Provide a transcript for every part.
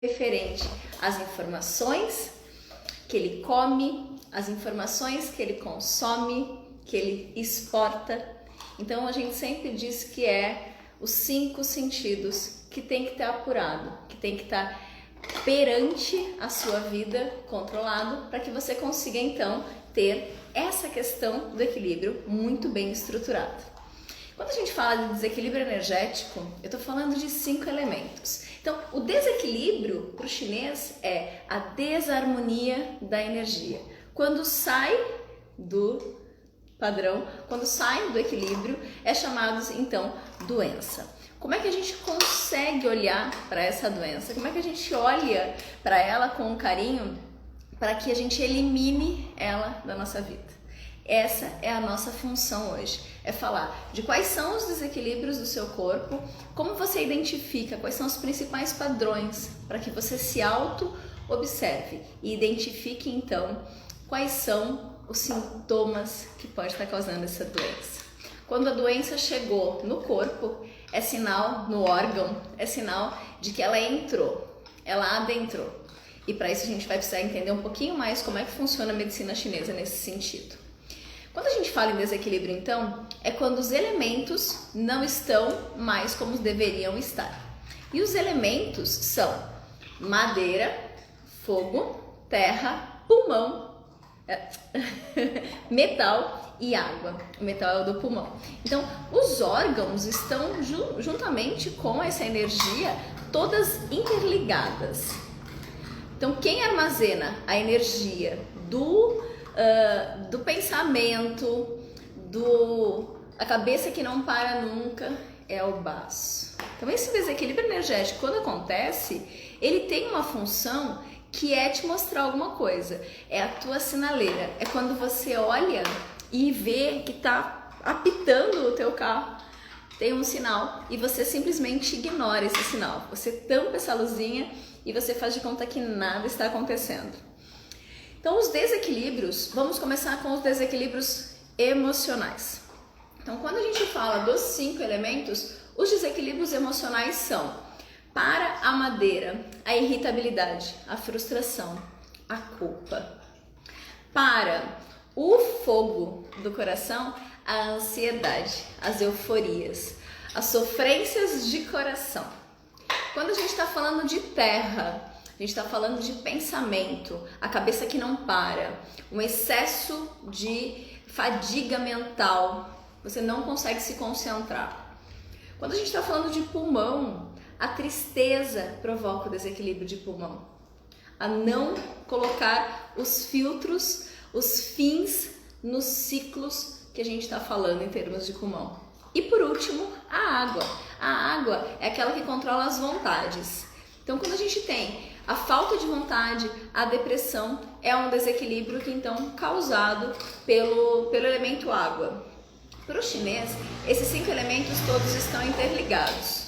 referente às informações que ele come, as informações que ele consome, que ele exporta. Então a gente sempre diz que é os 5 sentidos que tem que estar apurado, que tem que estar perante a sua vida controlado, para que você consiga então ter essa questão do equilíbrio muito bem estruturada. Quando a gente fala de desequilíbrio energético, eu estou falando de 5 elementos. Então, o desequilíbrio para o chinês é a desarmonia da energia. Quando sai do padrão, quando sai do equilíbrio, é chamado então doença. Como é que a gente consegue olhar para essa doença? Como é que a gente olha para ela com carinho para que a gente elimine ela da nossa vida? Essa é a nossa função hoje, é falar de quais são os desequilíbrios do seu corpo, como você identifica, quais são os principais padrões para que você se auto-observe e identifique então quais são os sintomas que pode estar causando essa doença. Quando a doença chegou no corpo, é sinal, no órgão, é sinal de que ela entrou, ela adentrou. E para isso a gente vai precisar entender um pouquinho mais como é que funciona a medicina chinesa nesse sentido. Quando a gente fala em desequilíbrio, então, é quando os elementos não estão mais como deveriam estar. E os elementos são madeira, fogo, terra, pulmão, metal e água. O metal é o do pulmão. Então, os órgãos estão juntamente com essa energia, todas interligadas. Então, quem armazena a energia do pensamento, a cabeça que não para nunca, é o baço. Então esse desequilíbrio energético, quando acontece, ele tem uma função que é te mostrar alguma coisa, é a tua sinaleira, é quando você olha e vê que tá apitando o teu carro, tem um sinal e você simplesmente ignora esse sinal, você tampa essa luzinha e você faz de conta que nada está acontecendo. Então, os desequilíbrios, vamos começar com os desequilíbrios emocionais. Então, quando a gente fala dos 5 elementos, os desequilíbrios emocionais são, para a madeira, a irritabilidade, a frustração, a culpa. Para o fogo do coração, a ansiedade, as euforias, as sofrências de coração. Quando a gente está falando de terra, a gente está falando de pensamento, a cabeça que não para, um excesso de fadiga mental, você não consegue se concentrar. Quando a gente está falando de pulmão, a tristeza provoca o desequilíbrio de pulmão. A não colocar os filtros, os fins nos ciclos que a gente está falando em termos de pulmão. E por último, a água. A água é aquela que controla as vontades. Então, quando a gente tem a falta de vontade, a depressão, é um desequilíbrio que então causado pelo elemento água. Para o chinês, esses 5 elementos todos estão interligados.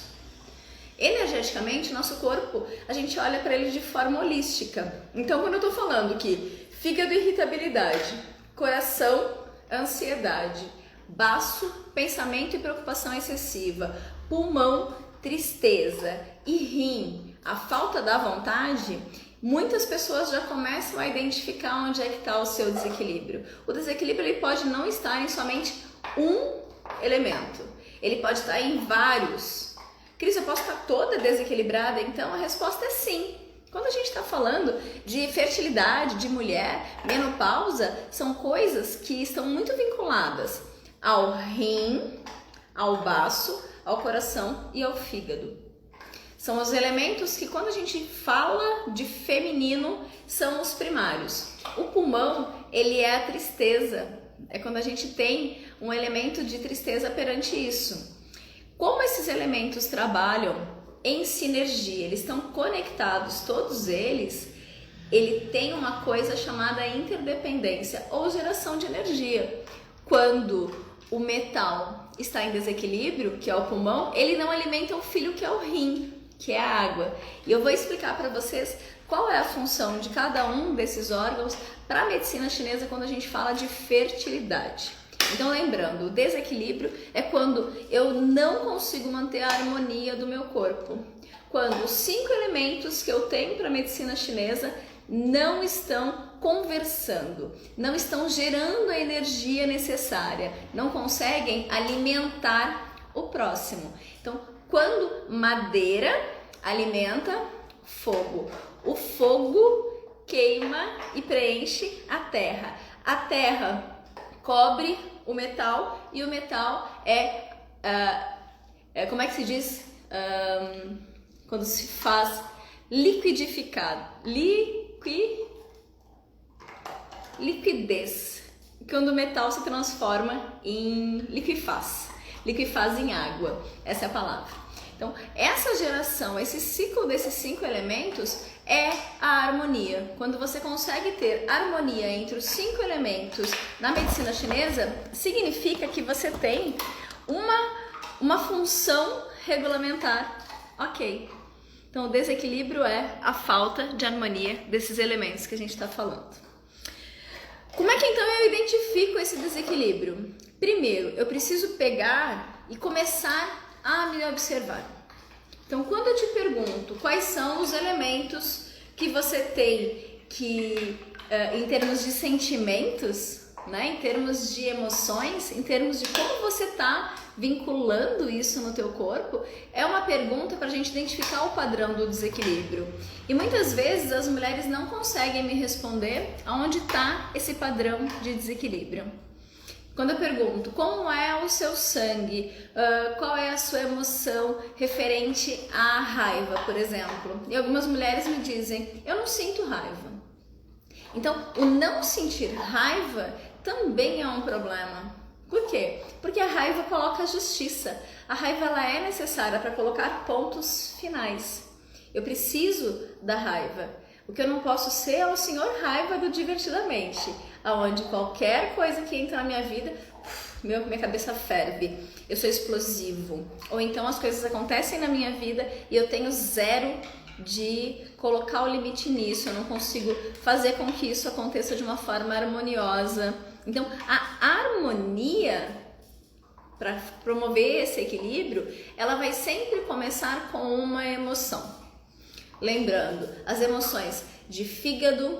Energeticamente, nosso corpo, a gente olha para ele de forma holística. Então, quando eu estou falando que fígado, irritabilidade, coração, ansiedade, baço, pensamento e preocupação excessiva, pulmão, tristeza e rim, a falta da vontade, muitas pessoas já começam a identificar onde é que está o seu desequilíbrio. O desequilíbrio ele pode não estar em somente um elemento, ele pode estar em vários. Cris, eu posso estar toda desequilibrada? Então a resposta é sim. Quando a gente está falando de fertilidade, de mulher, menopausa, são coisas que estão muito vinculadas ao rim, ao baço, ao coração e ao fígado. São os elementos que, quando a gente fala de feminino, são os primários. O pulmão, ele é a tristeza. É quando a gente tem um elemento de tristeza perante isso. Como esses elementos trabalham em sinergia, eles estão conectados, todos eles, ele tem uma coisa chamada interdependência ou geração de energia. Quando o metal está em desequilíbrio, que é o pulmão, ele não alimenta o filho, que é o rim, que é a água. E eu vou explicar para vocês qual é a função de cada um desses órgãos para a medicina chinesa quando a gente fala de fertilidade. Então, lembrando, o desequilíbrio é quando eu não consigo manter a harmonia do meu corpo. quando os 5 elementos que eu tenho para a medicina chinesa não estão conversando, não estão gerando a energia necessária, não conseguem alimentar o próximo. Então, quando madeira alimenta fogo, o fogo queima e preenche a terra cobre o metal e o metal como é que se diz? Quando se faz liquidificado, liquidez, quando o metal se transforma em liquefaz em água, essa é a palavra. Então, essa geração, esse ciclo desses 5 elementos é a harmonia. Quando você consegue ter harmonia entre os 5 elementos na medicina chinesa, significa que você tem uma função regulamentar. Ok. Então, o desequilíbrio é a falta de harmonia desses elementos que a gente está falando. Como é que então eu identifico esse desequilíbrio? Primeiro, eu preciso pegar e começar a me observar. Então, quando eu te pergunto quais são os elementos que você tem que, em termos de sentimentos, né, em termos de emoções, em termos de como você está vinculando isso no teu corpo, é uma pergunta para a gente identificar o padrão do desequilíbrio. E muitas vezes as mulheres não conseguem me responder aonde está esse padrão de desequilíbrio. Quando eu pergunto como é o seu sangue, qual é a sua emoção referente à raiva, por exemplo, e algumas mulheres me dizem, eu não sinto raiva. Então, o não sentir raiva também é um problema. Por quê? Porque a raiva coloca a justiça. A raiva ela é necessária para colocar pontos finais. Eu preciso da raiva. O que eu não posso ser é o senhor raiva do divertidamente, aonde qualquer coisa que entra na minha vida, minha cabeça ferve, eu sou explosivo. Ou então as coisas acontecem na minha vida e eu tenho zero de colocar o limite nisso, eu não consigo fazer com que isso aconteça de uma forma harmoniosa. Então, a harmonia, para promover esse equilíbrio, ela vai sempre começar com uma emoção. Lembrando, as emoções de fígado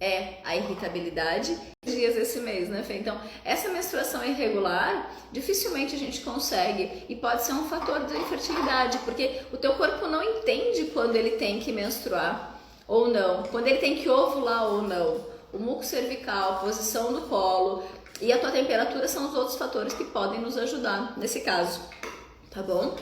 é a irritabilidade. Dias esse mês, né, Fê? Então, essa menstruação irregular, dificilmente a gente consegue e pode ser um fator de infertilidade, porque o teu corpo não entende quando ele tem que menstruar ou não, quando ele tem que ovular ou não. O muco cervical, a posição do colo e a tua temperatura são os outros fatores que podem nos ajudar nesse caso, tá bom?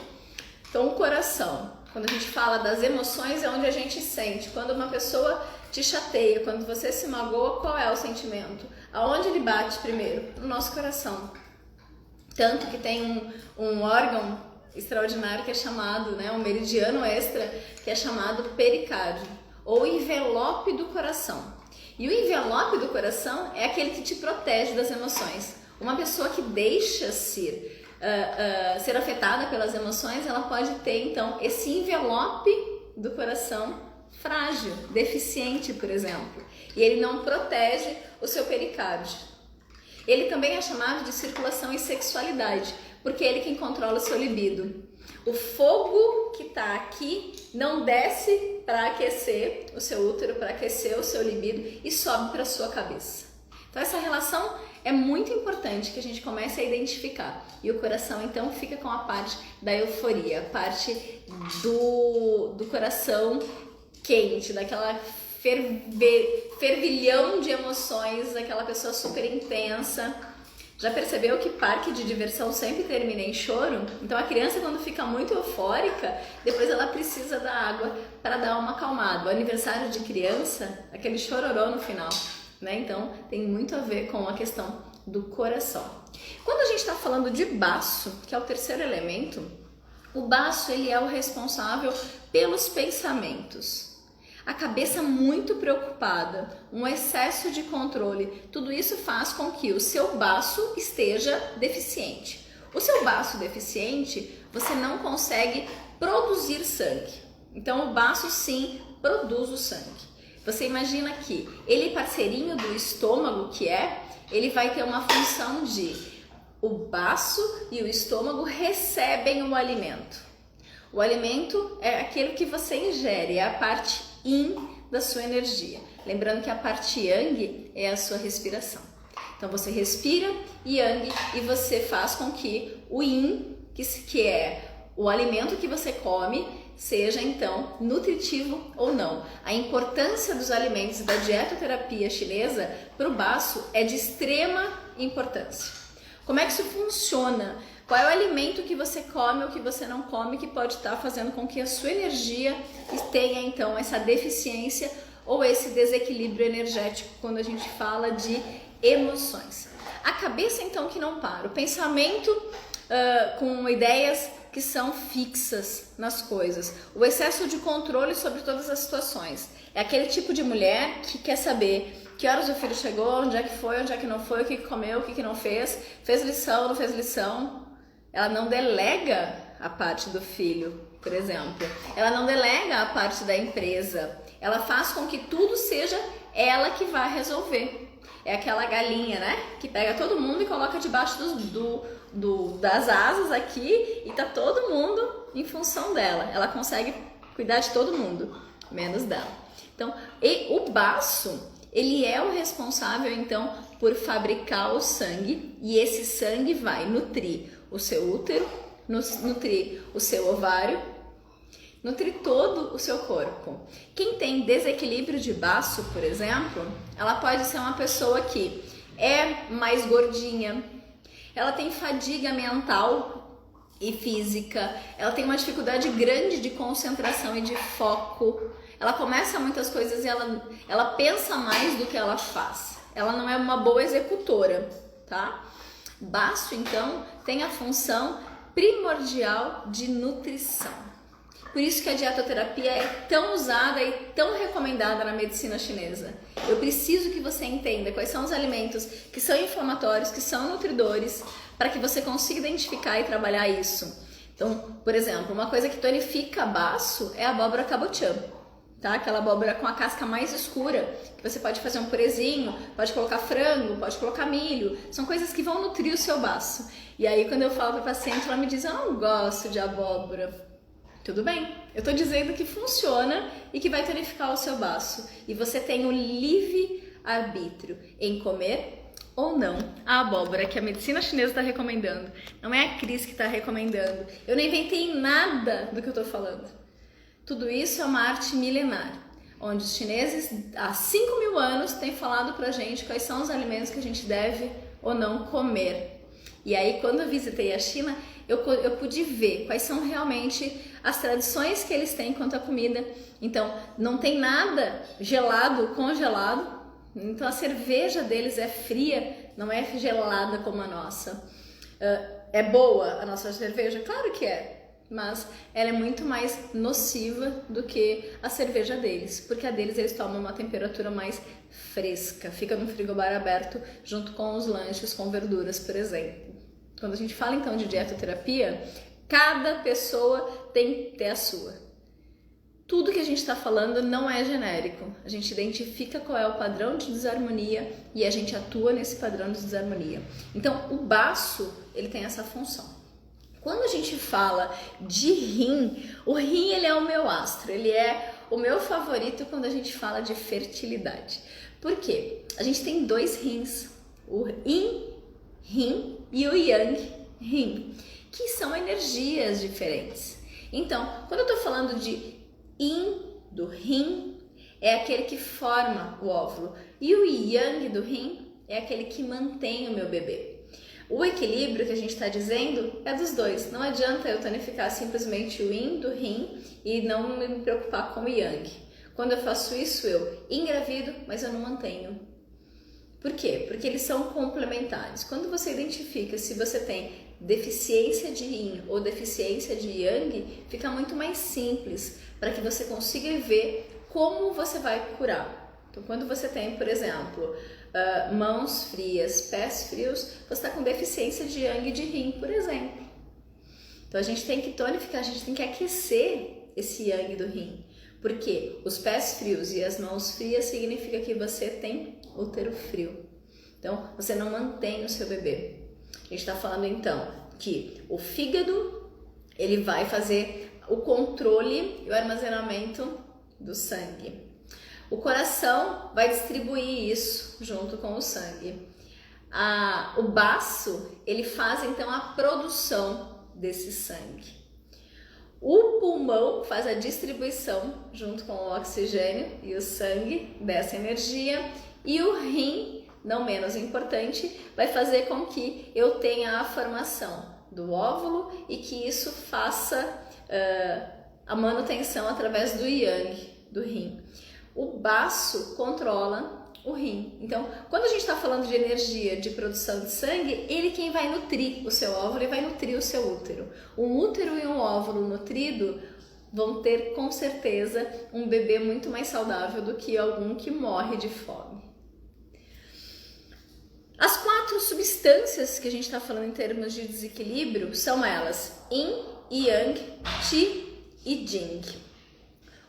Então, o coração. Quando a gente fala das emoções, é onde a gente sente. Quando uma pessoa te chateia, quando você se magoa, qual é o sentimento? Aonde ele bate primeiro? No nosso coração. Tanto que tem um órgão extraordinário que é chamado, né, um meridiano extra, que é chamado pericárdio, ou envelope do coração. E o envelope do coração é aquele que te protege das emoções. Uma pessoa que deixa ser afetada pelas emoções, ela pode ter então esse envelope do coração frágil, deficiente, por exemplo, e ele não protege o seu pericárdio. Ele também é chamado de circulação e sexualidade, porque é ele quem controla o seu libido. O fogo que está aqui não desce para aquecer o seu útero, para aquecer o seu libido e sobe para a sua cabeça. Então essa relação é muito importante que a gente comece a identificar. E o coração então fica com a parte da euforia, a parte do coração quente, daquela fervilhão de emoções, daquela pessoa super intensa. Já percebeu que parque de diversão sempre termina em choro? Então a criança, quando fica muito eufórica, depois ela precisa da água para dar uma acalmada. O aniversário de criança, aquele chororô no final, né? Então tem muito a ver com a questão do coração. Quando a gente está falando de baço, que é o terceiro elemento, o baço ele é o responsável pelos pensamentos. A cabeça muito preocupada, um excesso de controle, tudo isso faz com que o seu baço esteja deficiente. O seu baço deficiente, você não consegue produzir sangue. Então o baço sim produz o sangue. Você imagina que ele parceirinho do estômago ele vai ter uma função de o baço e o estômago recebem o alimento. O alimento é aquilo que você ingere, é a parte yin da sua energia. Lembrando que a parte yang é a sua respiração. Então você respira yang e você faz com que o yin, que é o alimento que você come, seja então nutritivo ou não. A importância dos alimentos da dietoterapia chinesa para o baço é de extrema importância. Como é que isso funciona? Qual é o alimento que você come ou que você não come que pode estar fazendo com que a sua energia tenha então essa deficiência ou esse desequilíbrio energético quando a gente fala de emoções? A cabeça então que não para, o pensamento com ideias que são fixas nas coisas, o excesso de controle sobre todas as situações. É aquele tipo de mulher que quer saber que horas o filho chegou, onde é que foi, onde é que não foi, o que comeu, o que não fez lição, não fez lição. Ela não delega a parte do filho, por exemplo. Ela não delega a parte da empresa. Ela faz com que tudo seja ela que vai resolver. É aquela galinha, né? Que pega todo mundo e coloca debaixo das asas aqui e tá todo mundo em função dela. Ela consegue cuidar de todo mundo, menos dela. Então, o baço, ele é o responsável, então, por fabricar o sangue, e esse sangue vai nutrir o seu útero, nutrir o seu ovário, nutrir todo o seu corpo. Quem tem desequilíbrio de baço, por exemplo, ela pode ser uma pessoa que é mais gordinha, ela tem fadiga mental e física, ela tem uma dificuldade grande de concentração e de foco, ela começa muitas coisas e ela pensa mais do que ela faz, ela não é uma boa executora, tá? Baço, então, tem a função primordial de nutrição. Por isso que a dietoterapia é tão usada e tão recomendada na medicina chinesa. Eu preciso que você entenda quais são os alimentos que são inflamatórios, que são nutridores, para que você consiga identificar e trabalhar isso. Então, por exemplo, uma coisa que tonifica baço é a abóbora cabotiã, tá? Aquela abóbora com a casca mais escura, que você pode fazer um purezinho, pode colocar frango, pode colocar milho, são coisas que vão nutrir o seu baço. E aí quando eu falo para a paciente, ela me diz, eu não gosto de abóbora. Tudo bem, eu tô dizendo que funciona e que vai tonificar o seu baço. E você tem o livre-arbítrio em comer ou não a abóbora que a medicina chinesa está recomendando. Não é a Cris que está recomendando. Eu não inventei nada do que eu tô falando. Tudo isso é uma arte milenar, onde os chineses há 5.000 anos têm falado pra gente quais são os alimentos que a gente deve ou não comer. E aí quando eu visitei a China, eu pude ver quais são realmente as tradições que eles têm quanto à comida. Então, não tem nada gelado, congelado. Então, a cerveja deles é fria, não é gelada como a nossa. É boa a nossa cerveja? Claro que é, mas ela é muito mais nociva do que a cerveja deles, porque a deles eles tomam uma temperatura mais fresca, fica no frigobar aberto junto com os lanches com verduras, por exemplo. Quando a gente fala então de dietoterapia, cada pessoa tem que ter a sua. Tudo que a gente está falando não é genérico. A gente identifica qual é o padrão de desarmonia e a gente atua nesse padrão de desarmonia. Então, o baço, ele tem essa função. Quando a gente fala de rim, o rim ele é o meu astro, ele é o meu favorito quando a gente fala de fertilidade. Por quê? A gente tem dois rins, o yin rim e o yang rim, que são energias diferentes. Então, quando eu estou falando de yin do rim, é aquele que forma o óvulo, e o yang do rim é aquele que mantém o meu bebê. O equilíbrio que a gente está dizendo é dos dois. Não adianta eu tonificar simplesmente o yin do rim e não me preocupar com o yang. Quando eu faço isso, eu engravido, mas eu não mantenho. Por quê? Porque eles são complementares. Quando você identifica se você tem deficiência de yin ou deficiência de yang, fica muito mais simples para que você consiga ver como você vai curar. Então, quando você tem, por exemplo, mãos frias, pés frios, você está com deficiência de yang e de yin, por exemplo. Então, a gente tem que tonificar, a gente tem que aquecer esse yang do rim. Porque os pés frios e as mãos frias significa que você tem útero frio. Então, você não mantém o seu bebê. A gente está falando, então, que o fígado, ele vai fazer o controle e o armazenamento do sangue. O coração vai distribuir isso junto com o sangue. O baço, ele faz então a produção desse sangue. O pulmão faz a distribuição junto com o oxigênio e o sangue dessa energia. E o rim, não menos importante, vai fazer com que eu tenha a formação do óvulo e que isso faça a manutenção através do yang, do rim. O baço controla o rim. Então, quando a gente está falando de energia de produção de sangue, ele quem vai nutrir o seu óvulo e vai nutrir o seu útero. Um útero e um óvulo nutrido vão ter com certeza um bebê muito mais saudável do que algum que morre de fome. As 4 substâncias que a gente está falando em termos de desequilíbrio são elas: Yin, Yang, Qi e Jing.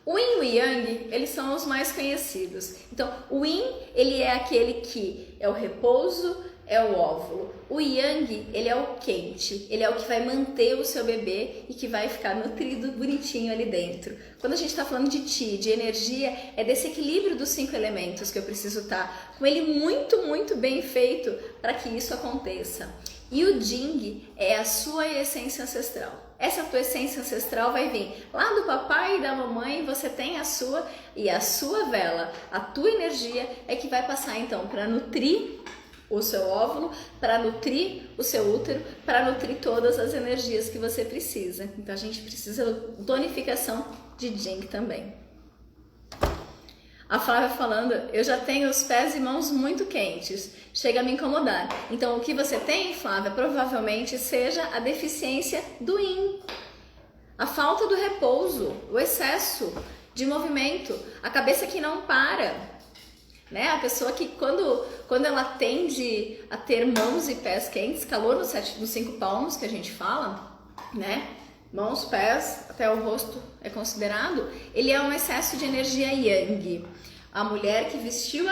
O Yin e o Yang, eles são os mais conhecidos. Então, o Yin, ele é aquele que é o repouso, é o óvulo. O Yang, ele é o quente, ele é o que vai manter o seu bebê e que vai ficar nutrido, bonitinho ali dentro. Quando a gente está falando de Qi, de energia, é desse equilíbrio dos 5 elementos que eu preciso estar com ele muito, muito bem feito para que isso aconteça. E o Jing é a sua essência ancestral. Essa tua essência ancestral vai vir lá do papai e da mamãe, você tem a sua, e a sua vela, a tua energia é que vai passar então para nutrir o seu óvulo, para nutrir o seu útero, para nutrir todas as energias que você precisa. Então a gente precisa de tonificação de Jing também. A Flávia falando, eu já tenho os pés e mãos muito quentes, chega a me incomodar. Então o que você tem, Flávia, provavelmente seja a deficiência do Yin. A falta do repouso, o excesso de movimento, a cabeça que não para. Né? A pessoa que quando ela tende a ter mãos e pés quentes, calor nos 5 palmos que a gente fala, né? Mãos, pés, até o rosto é considerado, ele é um excesso de energia yang. A mulher que vestiu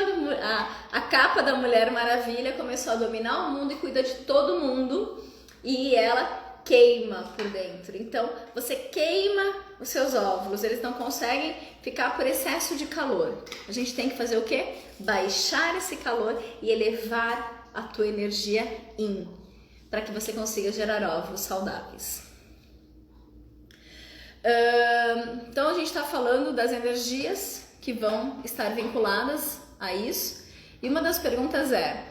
a capa da Mulher Maravilha começou a dominar o mundo e cuida de todo mundo e ela queima por dentro. Então, você queima os seus óvulos, eles não conseguem ficar por excesso de calor. A gente tem que fazer o quê? Baixar esse calor e elevar a tua energia yin, para que você consiga gerar óvulos saudáveis. Então a gente está falando das energias que vão estar vinculadas a isso. E uma das perguntas é: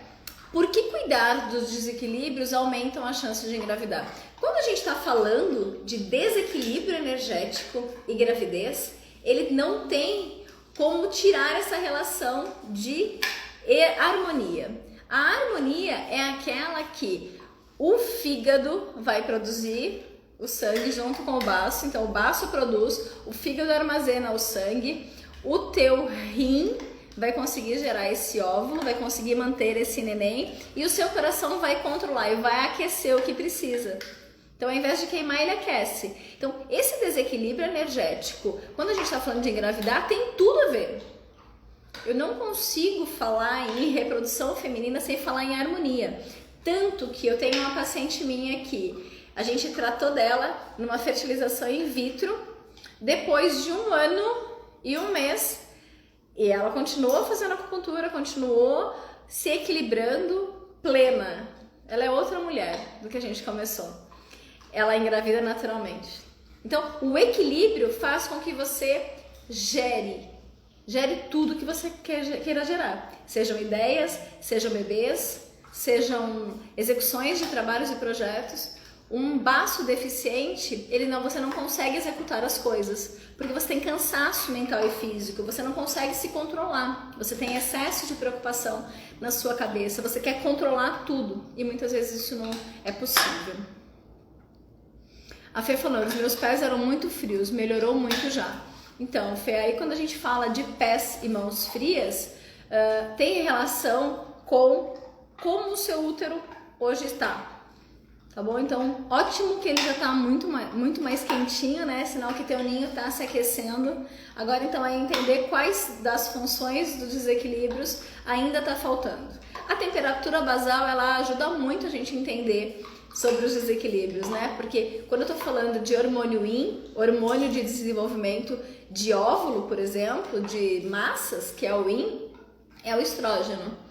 por que cuidar dos desequilíbrios aumentam a chance de engravidar? Quando a gente está falando de desequilíbrio energético e gravidez, ele não tem como tirar essa relação de harmonia. A harmonia é aquela que o fígado vai produzir o sangue junto com o baço, então o baço produz, o fígado armazena o sangue, o teu rim vai conseguir gerar esse óvulo, vai conseguir manter esse neném e o seu coração vai controlar e vai aquecer o que precisa. Então, ao invés de queimar, ele aquece. Então, esse desequilíbrio energético, quando a gente está falando de engravidar, tem tudo a ver. Eu não consigo falar em reprodução feminina sem falar em harmonia. Tanto que eu tenho uma paciente minha aqui, a gente tratou dela numa fertilização in vitro, depois de 1 ano e 1 mês, e ela continuou fazendo acupuntura, continuou se equilibrando plena. Ela é outra mulher do que a gente começou. Ela engravida naturalmente. Então, o equilíbrio faz com que você gere tudo que você queira gerar. Sejam ideias, sejam bebês, sejam execuções de trabalhos e projetos. Um baço deficiente, você não consegue executar as coisas, porque você tem cansaço mental e físico, você não consegue se controlar, você tem excesso de preocupação na sua cabeça, você quer controlar tudo e muitas vezes isso não é possível. A Fê falou, os meus pés eram muito frios, melhorou muito já. Então, Fê, aí quando a gente fala de pés e mãos frias, tem relação com como o seu útero hoje está. Tá bom? Então, ótimo que ele já tá muito mais quentinho, né? Sinal que teu ninho tá se aquecendo. Agora, então, é entender quais das funções dos desequilíbrios ainda tá faltando. A temperatura basal, ela ajuda muito a gente a entender sobre os desequilíbrios, né? Porque quando eu tô falando de hormônio Yin, hormônio de desenvolvimento de óvulo, por exemplo, de massas, que é o Yin, é o estrógeno.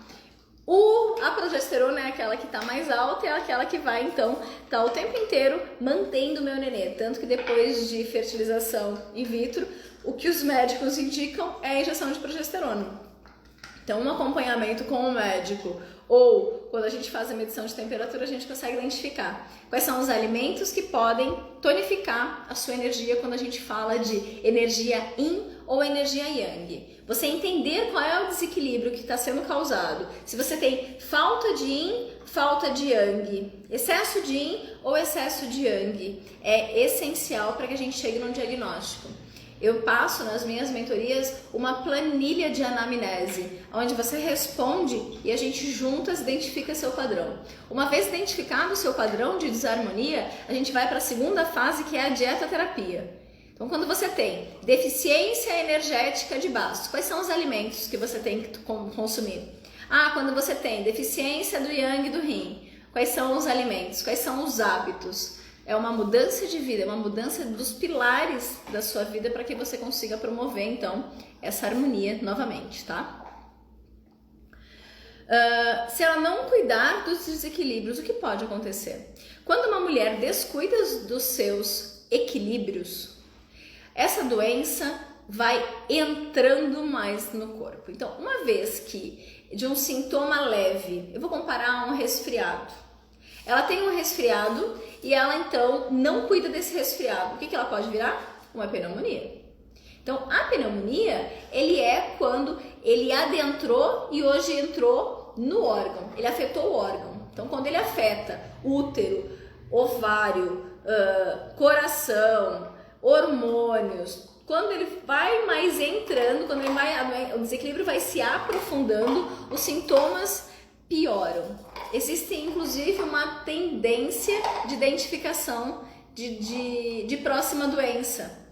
A progesterona é aquela que tá mais alta e é aquela que vai, então, tá o tempo inteiro mantendo o meu nenê. Tanto que depois de fertilização in vitro, o que os médicos indicam é a injeção de progesterona. Então, um acompanhamento com o médico ou quando a gente faz a medição de temperatura, a gente consegue identificar quais são os alimentos que podem tonificar a sua energia quando a gente fala de energia Yin ou energia Yang. Você entender qual é o desequilíbrio que está sendo causado. Se você tem falta de Yin, falta de Yang, excesso de Yin ou excesso de Yang, é essencial para que a gente chegue num diagnóstico. Eu passo nas minhas mentorias uma planilha de anamnese, onde você responde e a gente juntas identifica seu padrão. Uma vez identificado o seu padrão de desarmonia, a gente vai para a segunda fase, que é a dietoterapia. Então, quando você tem deficiência energética de baço, quais são os alimentos que você tem que consumir? Quando você tem deficiência do Yang e do Yin, quais são os alimentos? Quais são os hábitos? É uma mudança de vida, é uma mudança dos pilares da sua vida para que você consiga promover, então, essa harmonia novamente, tá? Se ela não cuidar dos desequilíbrios, o que pode acontecer? Quando uma mulher descuida dos seus equilíbrios, essa doença vai entrando mais no corpo. Então, uma vez que de um sintoma leve, eu vou comparar a um resfriado. Ela tem um resfriado e ela então não cuida desse resfriado. O que ela pode virar? Uma pneumonia. Então, a pneumonia, ele é quando ele adentrou e hoje entrou no órgão. Ele afetou o órgão. Então, quando ele afeta útero, ovário, coração, hormônios, quando ele vai mais entrando, quando ele vai, o desequilíbrio vai se aprofundando, os sintomas pioram. Existe inclusive uma tendência de identificação de próxima doença.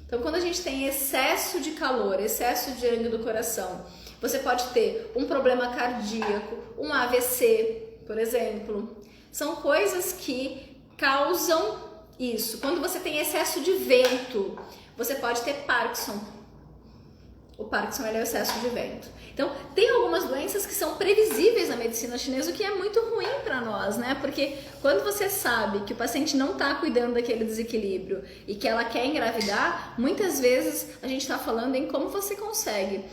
Então, quando a gente tem excesso de calor, excesso de Yang do coração, você pode ter um problema cardíaco, um AVC, por exemplo. São coisas que causam isso. Quando você tem excesso de vento, você pode ter Parkinson. O Parkinson é o excesso de vento. Então, tem algumas doenças que são previsíveis na medicina chinesa, o que é muito ruim para nós, né? Porque quando você sabe que o paciente não está cuidando daquele desequilíbrio e que ela quer engravidar, muitas vezes a gente está falando em como você consegue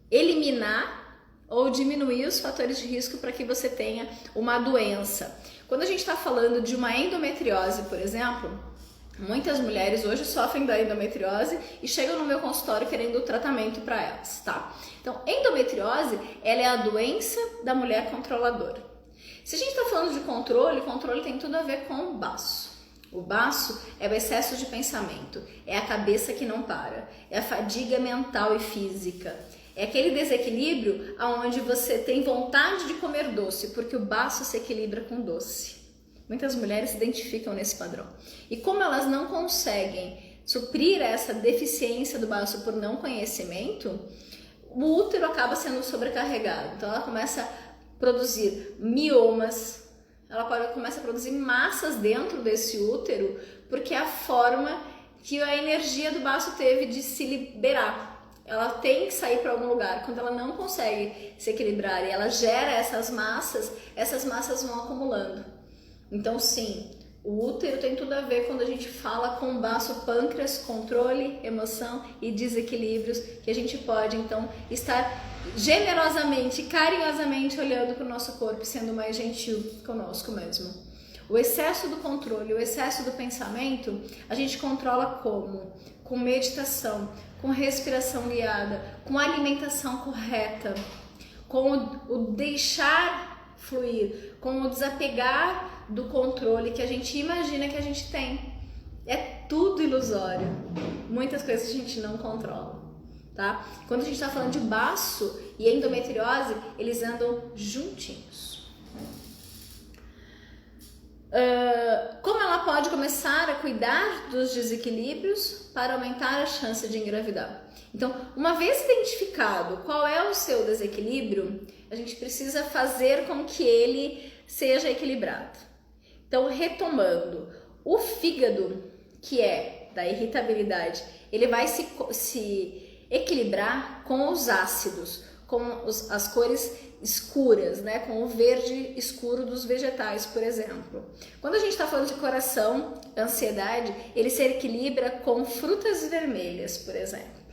eliminar ou diminuir os fatores de risco para que você tenha uma doença. Quando a gente está falando de uma endometriose, por exemplo, muitas mulheres hoje sofrem da endometriose e chegam no meu consultório querendo tratamento para elas, tá? Então, endometriose, ela é a doença da mulher controladora. Se a gente está falando de controle, controle tem tudo a ver com o baço. O baço é o excesso de pensamento, é a cabeça que não para, é a fadiga mental e física. É aquele desequilíbrio onde você tem vontade de comer doce, porque o baço se equilibra com doce. Muitas mulheres se identificam nesse padrão. E como elas não conseguem suprir essa deficiência do baço por não conhecimento, o útero acaba sendo sobrecarregado. Então ela começa a produzir miomas, começa a produzir massas dentro desse útero, porque é a forma que a energia do baço teve de se liberar. Ela tem que sair para algum lugar. Quando ela não consegue se equilibrar e ela gera essas massas vão acumulando. Então, sim, o útero tem tudo a ver quando a gente fala com o baço, pâncreas, controle, emoção e desequilíbrios, que a gente pode, então, estar generosamente, carinhosamente olhando para o nosso corpo e sendo mais gentil conosco mesmo. O excesso do controle, o excesso do pensamento, a gente controla como? Com meditação, com respiração guiada, com alimentação correta, com o deixar fluir, com o desapegar do controle que a gente imagina que a gente tem. É tudo ilusório. Muitas coisas a gente não controla, tá? Quando a gente está falando de baço e endometriose, eles andam juntinhos. Como ela pode começar a cuidar dos desequilíbrios para aumentar a chance de engravidar? Então, uma vez identificado qual é o seu desequilíbrio, a gente precisa fazer com que ele seja equilibrado. Então, retomando, o fígado, que é da irritabilidade, ele vai se equilibrar com os ácidos, com as cores escuras, né? Com o verde escuro dos vegetais, por exemplo. Quando a gente está falando de coração, ansiedade, ele se equilibra com frutas vermelhas, por exemplo.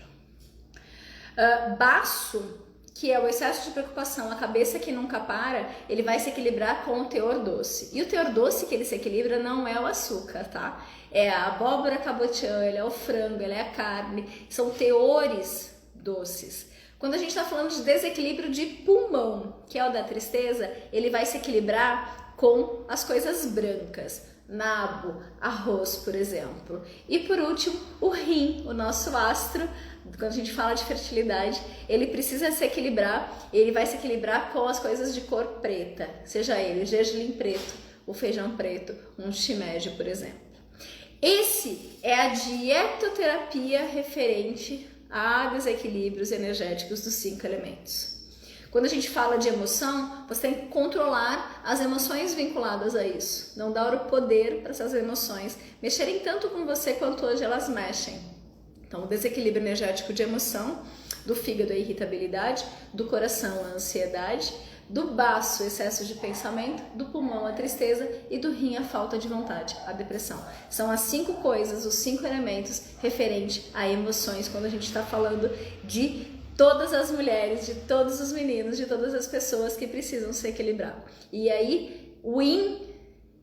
Baço, que é o excesso de preocupação, a cabeça que nunca para, ele vai se equilibrar com o teor doce. E o teor doce que ele se equilibra não é o açúcar, tá? É a abóbora cabotiã, ele é o frango, ele é a carne, são teores doces. Quando a gente está falando de desequilíbrio de pulmão, que é o da tristeza, ele vai se equilibrar com as coisas brancas, nabo, arroz, por exemplo. E por último, o rim, o nosso astro. Quando a gente fala de fertilidade, ele precisa se equilibrar, ele vai se equilibrar com as coisas de cor preta, seja ele o gergelim preto, o feijão preto, um shimeji, por exemplo. Esse é a dietoterapia referente a desequilíbrios energéticos dos 5 elementos. Quando a gente fala de emoção, você tem que controlar as emoções vinculadas a isso, não dar o poder para essas emoções mexerem tanto com você quanto hoje elas mexem. Então, o desequilíbrio energético de emoção, do fígado a irritabilidade, do coração a ansiedade, do baço excesso de pensamento, do pulmão a tristeza e do rim a falta de vontade, a depressão. São as 5 coisas, os 5 elementos referentes a emoções quando a gente está falando de todas as mulheres, de todos os meninos, de todas as pessoas que precisam se equilibrar. E aí, o yin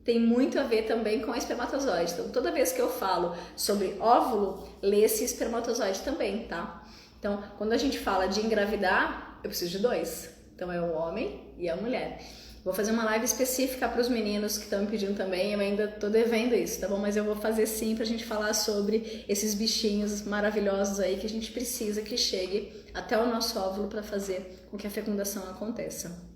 tem muito a ver também com o espermatozoide. Então, toda vez que eu falo sobre óvulo, lê-se espermatozoide também, tá? Então, quando a gente fala de engravidar, eu preciso de 2. Então, é o homem e a mulher. Vou fazer uma live específica para os meninos que estão me pedindo também. Eu ainda tô devendo isso, tá bom? Mas eu vou fazer sim pra gente falar sobre esses bichinhos maravilhosos aí que a gente precisa que chegue até o nosso óvulo para fazer com que a fecundação aconteça.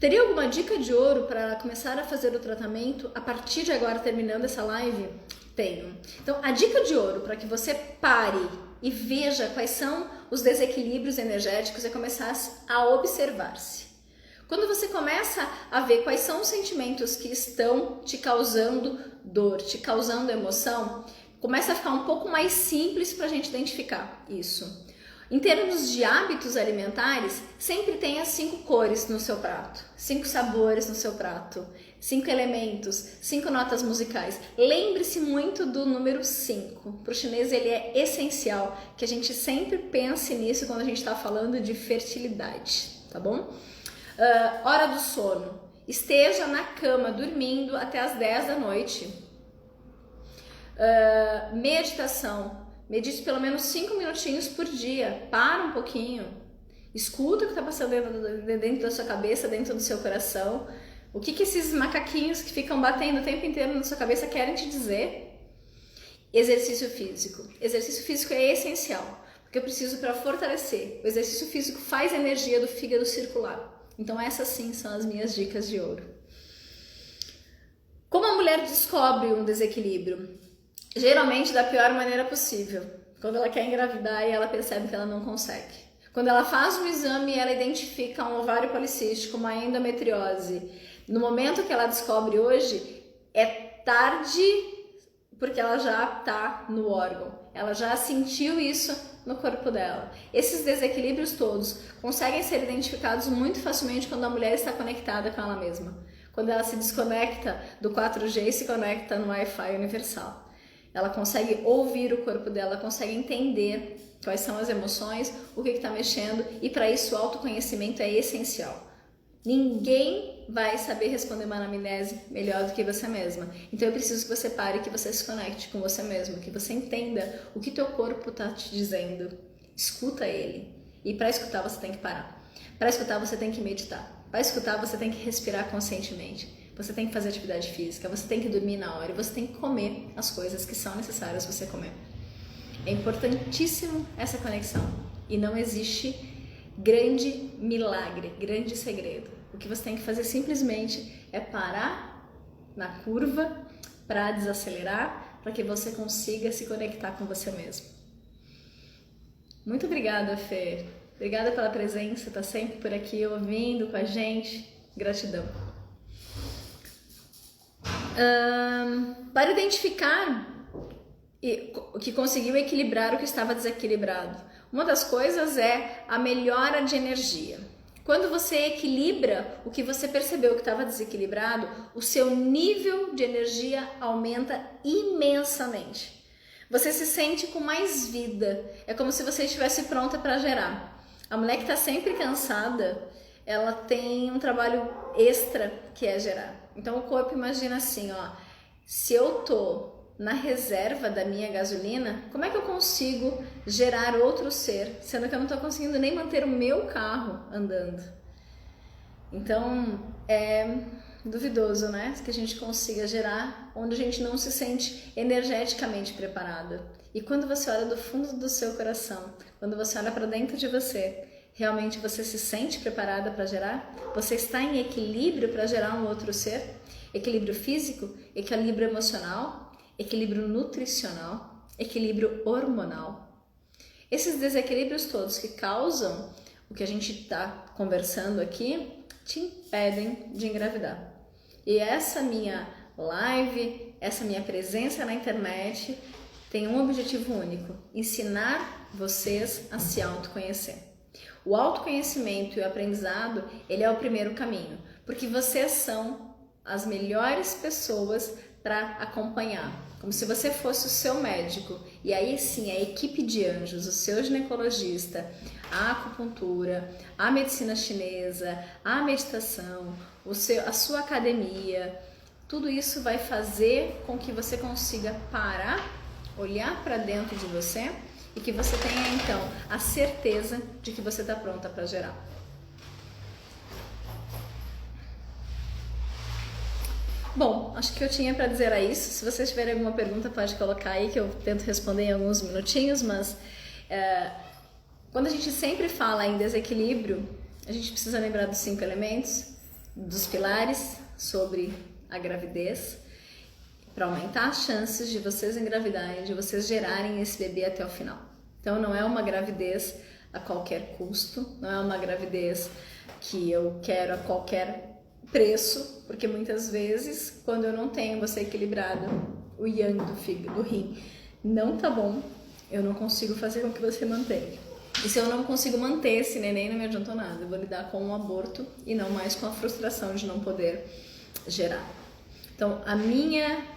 Teria alguma dica de ouro para começar a fazer o tratamento a partir de agora, terminando essa live? Tenho. Então, a dica de ouro para que você pare e veja quais são os desequilíbrios energéticos é começar a observar-se. Quando você começa a ver quais são os sentimentos que estão te causando dor, te causando emoção, começa a ficar um pouco mais simples para a gente identificar isso. Em termos de hábitos alimentares, sempre tenha 5 cores no seu prato, 5 sabores no seu prato, 5 elementos, 5 notas musicais. Lembre-se muito do número 5. Para o chinês ele é essencial que a gente sempre pense nisso quando a gente está falando de fertilidade, tá bom? Hora do sono. Esteja na cama dormindo até as 10 da noite. Meditação. Medite pelo menos 5 minutinhos por dia. Para um pouquinho. Escuta o que está passando dentro da sua cabeça, dentro do seu coração. O que esses macaquinhos que ficam batendo o tempo inteiro na sua cabeça querem te dizer? Exercício físico. Exercício físico é essencial, porque eu preciso para fortalecer. O exercício físico faz a energia do fígado circular. Então essas sim são as minhas dicas de ouro. Como a mulher descobre um desequilíbrio? Geralmente da pior maneira possível. Quando ela quer engravidar e ela percebe que ela não consegue. Quando ela faz um exame e ela identifica um ovário policístico, uma endometriose. No momento que ela descobre hoje, é tarde porque ela já está no órgão. Ela já sentiu isso no corpo dela. Esses desequilíbrios todos conseguem ser identificados muito facilmente quando a mulher está conectada com ela mesma. Quando ela se desconecta do 4G e se conecta no Wi-Fi universal. Ela consegue ouvir o corpo dela, consegue entender quais são as emoções, o que está mexendo, e para isso o autoconhecimento é essencial. Ninguém vai saber responder uma anamnese melhor do que você mesma. Então eu preciso que você pare, que você se conecte com você mesmo, que você entenda o que teu corpo está te dizendo. Escuta ele. E para escutar você tem que parar. Para escutar você tem que meditar. Para escutar você tem que respirar conscientemente. Você tem que fazer atividade física, você tem que dormir na hora e você tem que comer as coisas que são necessárias você comer. É importantíssimo essa conexão e não existe grande milagre, grande segredo. O que você tem que fazer simplesmente é parar na curva para desacelerar, para que você consiga se conectar com você mesmo. Muito obrigada, Fê. Obrigada pela presença, tá sempre por aqui ouvindo com a gente. Gratidão. Para identificar o que conseguiu equilibrar o que estava desequilibrado. Uma das coisas é a melhora de energia. Quando você equilibra o que você percebeu que estava desequilibrado, o seu nível de energia aumenta imensamente. Você se sente com mais vida. É como se você estivesse pronta para gerar. A mulher que está sempre cansada, ela tem um trabalho extra que é gerar. Então o corpo imagina assim, ó, se eu tô na reserva da minha gasolina, como é que eu consigo gerar outro ser, sendo que eu não estou conseguindo nem manter o meu carro andando? Então é duvidoso, né, que a gente consiga gerar onde a gente não se sente energeticamente preparada. E quando você olha do fundo do seu coração, quando você olha para dentro de você, realmente você se sente preparada para gerar? Você está em equilíbrio para gerar um outro ser? Equilíbrio físico, equilíbrio emocional, equilíbrio nutricional, equilíbrio hormonal. Esses desequilíbrios todos que causam o que a gente está conversando aqui te impedem de engravidar. E essa minha live, essa minha presença na internet tem um objetivo único: ensinar vocês a se autoconhecer. O autoconhecimento e o aprendizado, ele é o primeiro caminho, porque vocês são as melhores pessoas para acompanhar, como se você fosse o seu médico, e aí sim a equipe de anjos, o seu ginecologista, a acupuntura, a medicina chinesa, a meditação, a sua academia, tudo isso vai fazer com que você consiga parar, olhar para dentro de você e que você tenha então a certeza de que você está pronta para gerar. Bom, acho que eu tinha para dizer era isso. Se vocês tiverem alguma pergunta, pode colocar aí que eu tento responder em alguns minutinhos, mas quando a gente sempre fala em desequilíbrio, a gente precisa lembrar dos 5 elementos, dos pilares sobre a gravidez, para aumentar as chances de vocês engravidarem, de vocês gerarem esse bebê até o final. Então não é uma gravidez a qualquer custo, não é uma gravidez que eu quero a qualquer preço, porque muitas vezes quando eu não tenho você equilibrado, o yang do fígado, do rim, não tá bom, eu não consigo fazer com que você mantenha. E se eu não consigo manter esse neném, não me adiantou nada, eu vou lidar com um aborto e não mais com a frustração de não poder gerar. Então a minha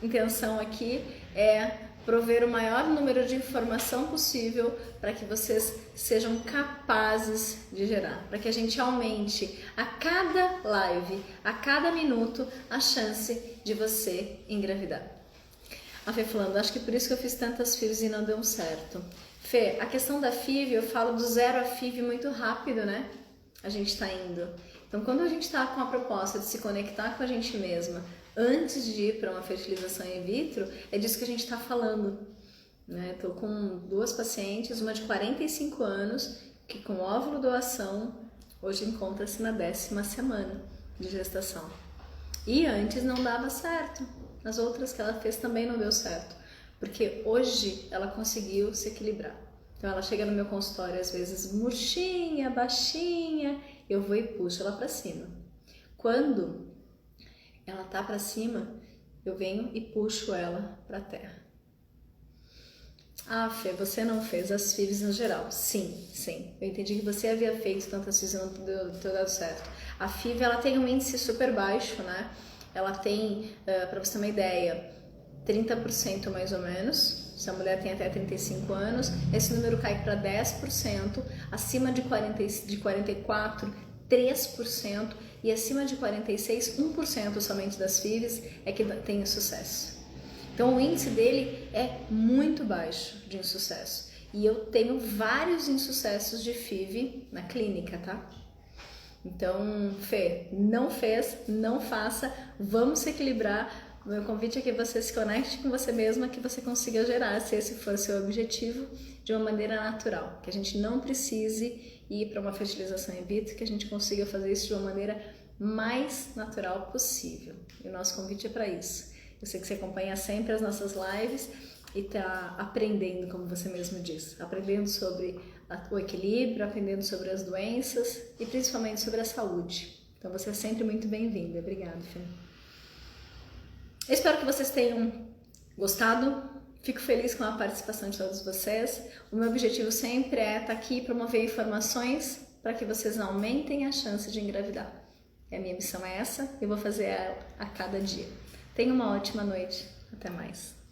intenção aqui é prover o maior número de informação possível para que vocês sejam capazes de gerar, para que a gente aumente a cada live, a cada minuto, a chance de você engravidar. A Fê falando, acho que por isso que eu fiz tantas FIVs e não deu certo. Fê, a questão da FIV, eu falo do 0 a FIV muito rápido, né? A gente está indo. Então, quando a gente está com a proposta de se conectar com a gente mesma, antes de ir para uma fertilização in vitro, é disso que a gente está falando. Estou com 2 pacientes, uma de 45 anos, que com óvulo doação, hoje encontra-se na 10ª semana de gestação. E antes não dava certo. As outras que ela fez também não deu certo. Porque hoje ela conseguiu se equilibrar. Então ela chega no meu consultório às vezes murchinha, baixinha, eu vou e puxo ela para cima. Quando ela tá para cima, eu venho e puxo ela para terra. Ah, Fê, você não fez as FIVs no geral? Sim, sim. Eu entendi que você havia feito tantas FIVs e não deu dado certo. A FIV, ela tem um índice super baixo, né? Ela tem, para você ter uma ideia, 30% mais ou menos. Se a mulher tem até 35 anos, esse número cai para 10%, acima de 44, 3%, e acima de 46, 1% somente das FIVs é que tem sucesso. Então o índice dele é muito baixo de insucesso. E eu tenho vários insucessos de FIV na clínica, tá? Então, Fê, não fez, não faça, vamos se equilibrar. O meu convite é que você se conecte com você mesma, que você consiga gerar, se esse for o seu objetivo, de uma maneira natural. Que a gente não precise ir para uma fertilização in vitro, que a gente consiga fazer isso de uma maneira mais natural possível. E o nosso convite é para isso. Eu sei que você acompanha sempre as nossas lives e está aprendendo, como você mesmo diz, aprendendo sobre o equilíbrio, aprendendo sobre as doenças e principalmente sobre a saúde. Então você é sempre muito bem-vinda. Obrigada, Fê. Eu espero que vocês tenham gostado. Fico feliz com a participação de todos vocês. O meu objetivo sempre é estar aqui e promover informações para que vocês aumentem a chance de engravidar. E a minha missão é essa, eu vou fazer ela a cada dia. Tenha uma ótima noite. Até mais.